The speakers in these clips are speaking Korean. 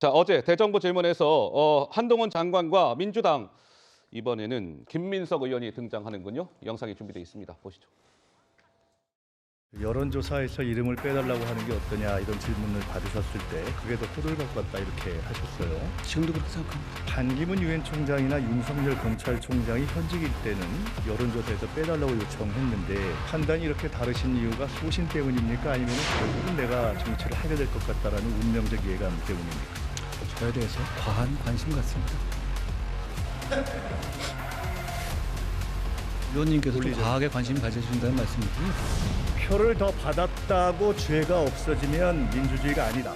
자, 어제 대정부 질문에서 한동훈 장관과 민주당 이번에는 김민석 의원이 등장하는군요. 영상이 준비되어 있습니다. 보시죠. 여론조사에서 이름을 빼달라고 하는 게 어떠냐 이런 질문을 받으셨을 때 그게 더 호들갑 같다 이렇게 하셨어요. 지금도 그렇게 생각합니다. 반기문 유엔 총장이나 윤석열 검찰총장이 현직일 때는 여론조사에서 빼달라고 요청했는데 판단이 이렇게 다르신 이유가 소신 때문입니까? 아니면 결국은 내가 정치를 하게 될 것 같다라는 운명적 예감 때문입니까? 저에 대해서 과한 관심 같습니다. 의원님께서도 올리죠. 과하게 관심 가져주신다는 말씀이고요. 표를 더 받았다고 죄가 없어지면 민주주의가 아니다.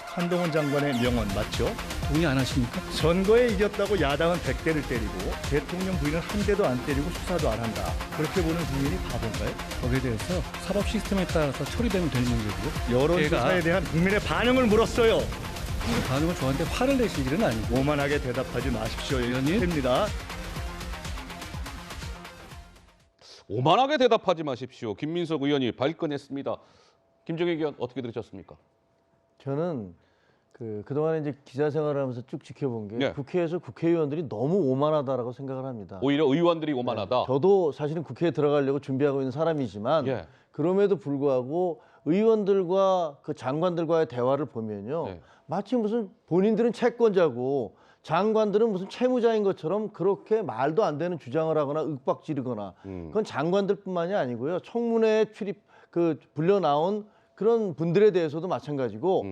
한동훈 장관의 명언 맞죠? 동의 안 하십니까? 선거에 이겼다고 야당은 100대를 때리고 대통령 부인은 한 대도 안 때리고 수사도 안 한다. 그렇게 보는 국민이 바본가요? 거기에 대해서 사법 시스템에 따라서 처리되면 되는 문제고요. 여론조사에 대한 국민의 반응을 물었어요. 그 반응을 저한테 화를 내실 일은 아니고 오만하게 대답하지 마십시오. 의원님. 됩니다. 오만하게 대답하지 마십시오. 김민석 의원이 발끈했습니다. 김종인 의원 어떻게 들으셨습니까? 저는 그동안에 이제 기자 생활하면서 쭉 지켜본 게 네. 국회에서 국회의원들이 너무 오만하다라고 생각을 합니다. 오히려 의원들이 오만하다. 저도 사실은 국회에 들어가려고 준비하고 있는 사람이지만 예. 그럼에도 불구하고 의원들과 그 장관들과의 대화를 보면요. 네. 마치 무슨 본인들은 채권자고 장관들은 무슨 채무자인 것처럼 그렇게 말도 안 되는 주장을 하거나 윽박지르거나 그건 장관들뿐만이 아니고요. 청문회에 불려 나온 그런 분들에 대해서도 마찬가지고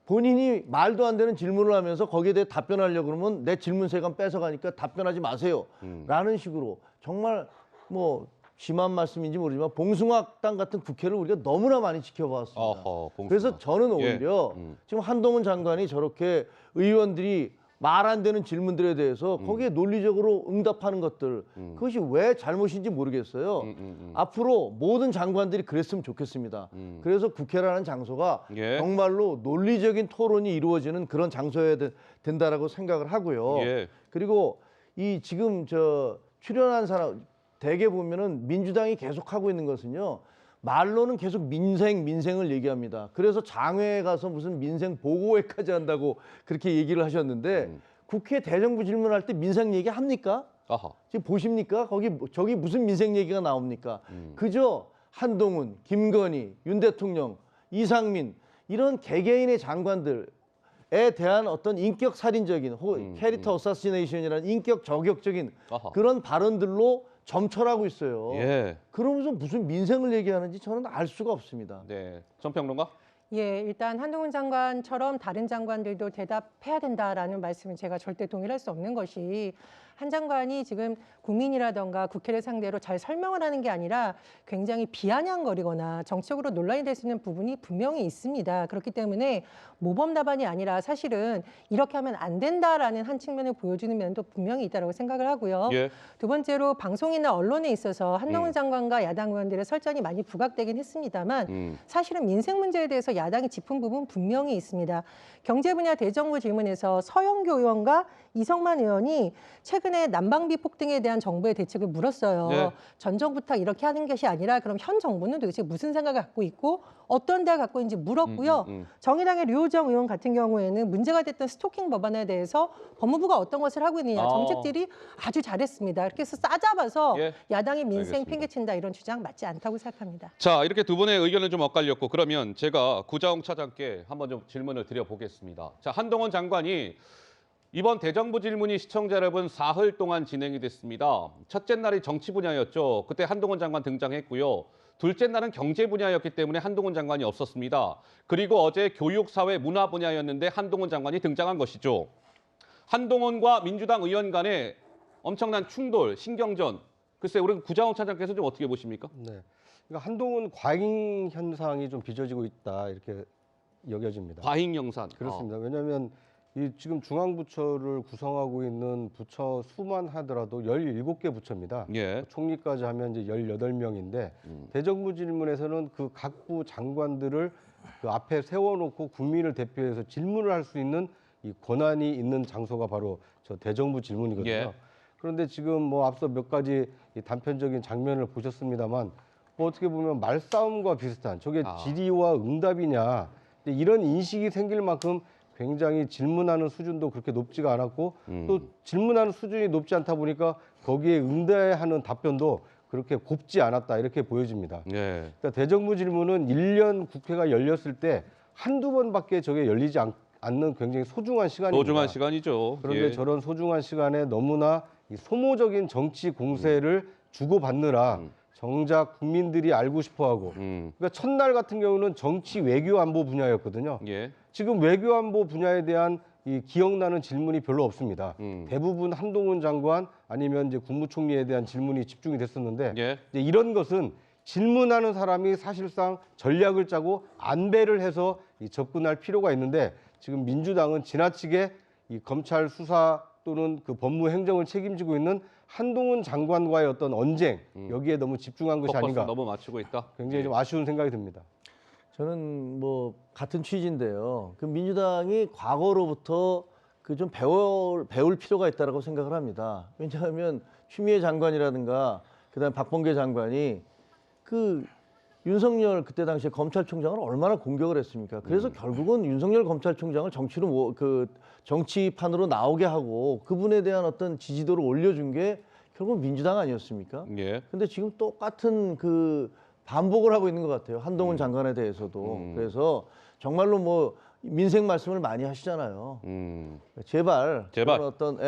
본인이 말도 안 되는 질문을 하면서 거기에 대해 답변하려고 그러면 내 질문 시간 뺏어가니까 답변하지 마세요. 라는 식으로 정말 뭐 심한 말씀인지 모르지만 봉숭아땅 같은 국회를 우리가 너무나 많이 지켜봤습니다. 어허, 봉숭아. 그래서 저는 예. 오히려 지금 한동훈 장관이 저렇게 의원들이 말 안 되는 질문들에 대해서 거기에 논리적으로 응답하는 것들 그것이 왜 잘못인지 모르겠어요. 앞으로 모든 장관들이 그랬으면 좋겠습니다. 그래서 국회라는 장소가 예. 정말로 논리적인 토론이 이루어지는 그런 장소여야 된다라고 생각을 하고요. 예. 그리고 이 지금 출연한 사람 대개 보면은 민주당이 계속 하고 있는 것은요. 말로는 계속 민생을 얘기합니다. 그래서 장외에 가서 무슨 민생 보고회까지 한다고 그렇게 얘기를 하셨는데 국회 대정부 질문할 때 민생 얘기 합니까? 아하. 지금 보십니까? 저기 무슨 민생 얘기가 나옵니까? 그저 한동훈, 김건희, 윤 대통령, 이상민 이런 개개인의 장관들에 대한 어떤 인격 살인적인 캐릭터 어사시네이션이라는 인격 저격적인 아하. 그런 발언들로 점철하고 있어요. 예. 그러면서 무슨 민생을 얘기하는지 저는 알 수가 없습니다. 네. 전평론가? 예, 일단 한동훈 장관처럼 다른 장관들도 대답해야 된다라는 말씀은 제가 절대 동의할 수 없는 것이 한 장관이 지금 국민이라던가 국회를 상대로 잘 설명을 하는 게 아니라 굉장히 비아냥거리거나 정치적으로 논란이 될 수 있는 부분이 분명히 있습니다. 그렇기 때문에 모범 답안이 아니라 사실은 이렇게 하면 안 된다라는 한 측면을 보여주는 면도 분명히 있다고 생각을 하고요. 예. 두 번째로 방송이나 언론에 있어서 한동훈 장관과 야당 의원들의 설전이 많이 부각되긴 했습니다만 사실은 민생 문제에 대해서 야당이 짚은 부분 분명히 있습니다. 경제 분야 대정부 질문에서 서영교 의원과 이성만 의원이 최근에 난방비 폭등에 대한 정부의 대책을 물었어요. 네. 전 정부터 이렇게 하는 것이 아니라 그럼 현 정부는 도대체 무슨 생각을 갖고 있고 어떤 대를 갖고 있는지 물었고요. 정의당의 류호정 의원 같은 경우에는 문제가 됐던 스토킹 법안에 대해서 법무부가 어떤 것을 하고 있느냐 정책들이 아주 잘했습니다. 이렇게 해서 싸잡아서 예. 야당이 민생 알겠습니다. 팽개친다 이런 주장 맞지 않다고 생각합니다. 자, 이렇게 두 분의 의견은 좀 엇갈렸고 그러면 제가 구자홍 차장께 한번 좀 질문을 드려보겠습니다. 자, 한동훈 장관이 이번 대정부 질문이 시청자 여러분 사흘 동안 진행이 됐습니다. 첫째 날이 정치 분야였죠. 그때 한동훈 장관 등장했고요. 둘째 날은 경제 분야였기 때문에 한동훈 장관이 없었습니다. 그리고 어제 교육, 사회, 문화 분야였는데 한동훈 장관이 등장한 것이죠. 한동훈과 민주당 의원 간의 엄청난 충돌, 신경전. 글쎄, 우리 구자홍 차장께서 좀 어떻게 보십니까? 네. 그러니까 한동훈 과잉 현상이 좀 빚어지고 있다 이렇게 여겨집니다. 과잉 영산. 그렇습니다. 왜냐하면 이 지금 중앙부처를 구성하고 있는 부처 수만 하더라도 17개 부처입니다. 예. 총리까지 하면 이제 18명인데 대정부 질문에서는 그 각부 장관들을 그 앞에 세워놓고 국민을 대표해서 질문을 할 수 있는 이 권한이 있는 장소가 바로 저 대정부 질문이거든요. 예. 그런데 지금 뭐 앞서 몇 가지 이 단편적인 장면을 보셨습니다만 뭐 어떻게 보면 말싸움과 비슷한 저게 질의와 응답이냐 이런 인식이 생길 만큼 굉장히 질문하는 수준도 그렇게 높지가 않았고 또 질문하는 수준이 높지 않다 보니까 거기에 응대하는 답변도 그렇게 곱지 않았다 이렇게 보여집니다. 예. 그러니까 대정부 질문은 1년 국회가 열렸을 때 한두 번밖에 저게 열리지 않는 굉장히 소중한 시간입니다. 소중한 시간이죠. 그런데 예. 저런 소중한 시간에 너무나 이 소모적인 정치 공세를 주고받느라 정작 국민들이 알고 싶어하고 그러니까 첫날 같은 경우는 정치 외교 안보 분야였거든요. 예. 지금 외교 안보 분야에 대한 이 기억나는 질문이 별로 없습니다. 대부분 한동훈 장관 아니면 이제 국무총리에 대한 질문이 집중이 됐었는데 예. 이제 이런 것은 질문하는 사람이 사실상 전략을 짜고 안배를 해서 이 접근할 필요가 있는데 지금 민주당은 지나치게 이 검찰 수사 또는 그 법무 행정을 책임지고 있는 한동훈 장관과의 어떤 언쟁 여기에 너무 집중한 것이 포커스 아닌가 너무 맞추고 있다. 굉장히 좀 아쉬운 생각이 듭니다. 저는 뭐 같은 취지인데요. 그 민주당이 과거로부터 그 좀 배울 필요가 있다라고 생각을 합니다. 왜냐하면 추미애 장관이라든가 그다음에 박범계 장관이 그 윤석열 그때 당시에 검찰총장을 얼마나 공격을 했습니까? 그래서 결국은 윤석열 검찰총장을 정치로 그 정치판으로 나오게 하고 그분에 대한 어떤 지지도를 올려준 게 결국 민주당 아니었습니까? 예. 근데 지금 똑같은 그 반복을 하고 있는 것 같아요. 한동훈 장관에 대해서도. 그래서 정말로 뭐 민생 말씀을 많이 하시잖아요. 제발 제발. 그런 어떤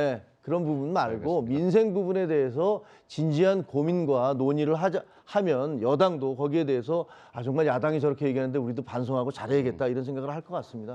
그런 부분 말고 민생 부분에 대해서 진지한 고민과 논의를 하면 여당도 거기에 대해서 아 정말 야당이 저렇게 얘기하는데 우리도 반성하고 잘해야겠다 이런 생각을 할 것 같습니다.